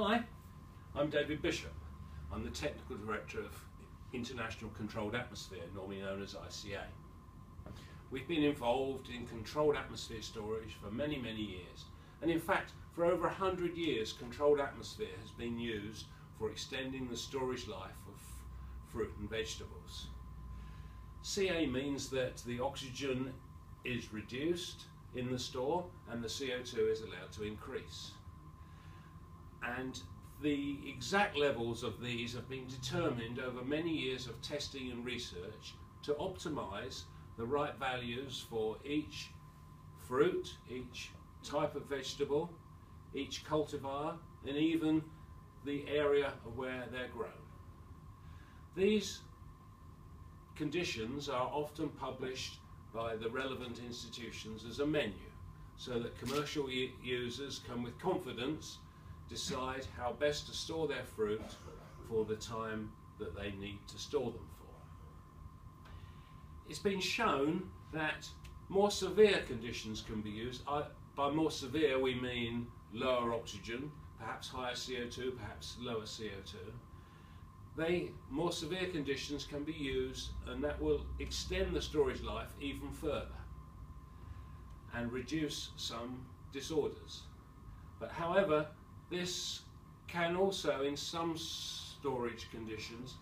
Hi, I'm David Bishop. I'm the Technical Director of International Controlled Atmosphere, normally known as ICA. We've been involved in controlled atmosphere storage for many years, and in fact for over 100 years controlled atmosphere has been used for extending the storage life of fruit and vegetables. CA means that the oxygen is reduced in the store and the CO2 is allowed to increase. And the exact levels of these have been determined over many years of testing and research to optimize the right values for each fruit, each type of vegetable, each cultivar, and even the area where they're grown. These conditions are often published by the relevant institutions as a menu, so that commercial users can with confidence decide how best to store their fruit for the time that they need to store them for. It's been shown that more severe conditions can be used. By more severe we mean lower oxygen, perhaps higher CO2, perhaps lower CO2. More severe conditions can be used, and that will extend the storage life even further and reduce some disorders. But however, this can also, in some storage conditions,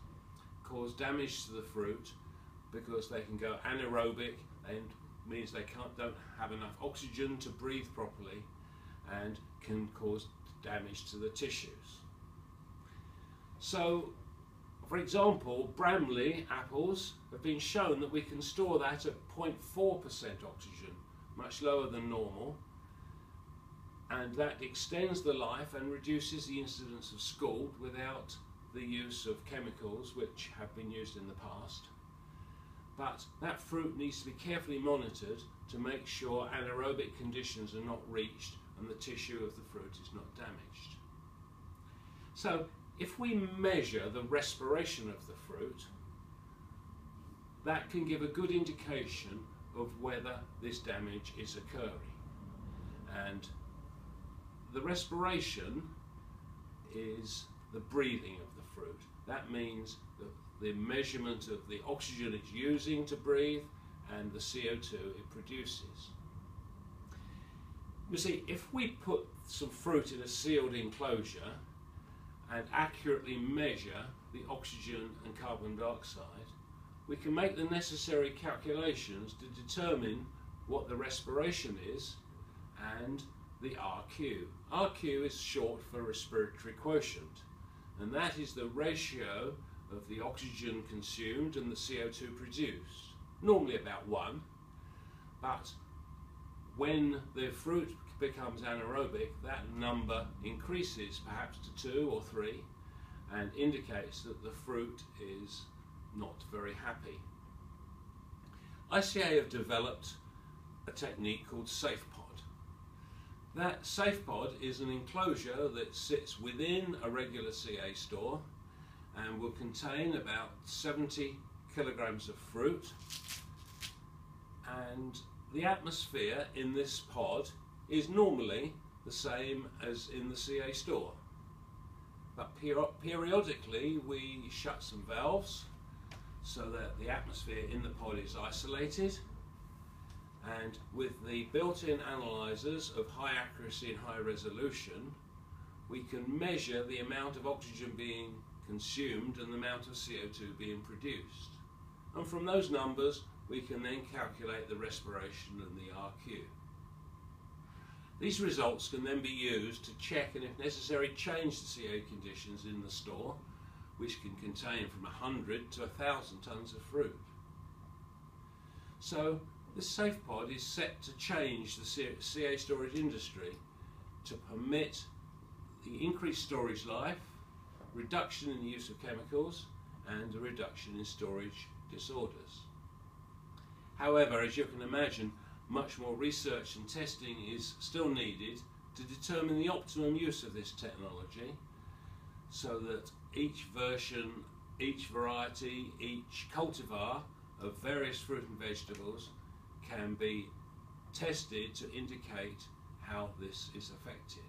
cause damage to the fruit because they can go anaerobic, and means they don't have enough oxygen to breathe properly, and can cause damage to the tissues. So, for example, Bramley apples have been shown that we can store that at 0.4% oxygen, much lower than normal, and that extends the life and reduces the incidence of scald without the use of chemicals which have been used in the past. But that fruit needs to be carefully monitored to make sure anaerobic conditions are not reached and the tissue of the fruit is not damaged. So if we measure the respiration of the fruit, that can give a good indication of whether this damage is occurring. And the respiration is the breathing of the fruit. That means the measurement of the oxygen it's using to breathe and the CO2 it produces. You see, if we put some fruit in a sealed enclosure and accurately measure the oxygen and carbon dioxide, we can make the necessary calculations to determine what the respiration is and the RQ. RQ is short for respiratory quotient, and that is the ratio of the oxygen consumed and the CO2 produced. Normally about 1, but when the fruit becomes anaerobic, that number increases perhaps to 2 or 3 and indicates that the fruit is not very happy. ICA have developed a technique called Safepod. That Safepod is an enclosure that sits within a regular CA store and will contain about 70 kilograms of fruit, and the atmosphere in this pod is normally the same as in the CA store. But periodically we shut some valves so that the atmosphere in the pod is isolated, and with the built-in analyzers of high accuracy and high resolution, we can measure the amount of oxygen being consumed and the amount of CO2 being produced. And from those numbers we can then calculate the respiration and the RQ. These results can then be used to check and, if necessary, change the CA conditions in the store, which can contain from 100 to 1,000 tons of fruit. So this Safepod is set to change the CA storage industry to permit the increased storage life, reduction in the use of chemicals, and a reduction in storage disorders. However, as you can imagine, much more research and testing is still needed to determine the optimum use of this technology, so that each version, each variety, each cultivar of various fruit and vegetables can be tested to indicate how this is affected.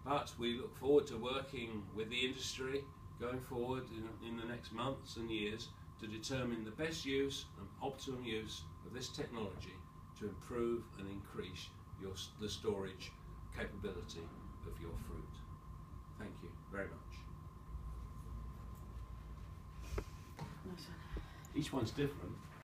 But we look forward to working with the industry going forward in the next months and years to determine the best use and optimum use of this technology to improve and increase the storage capability of your fruit. Thank you very much. Nice one. Each one's different.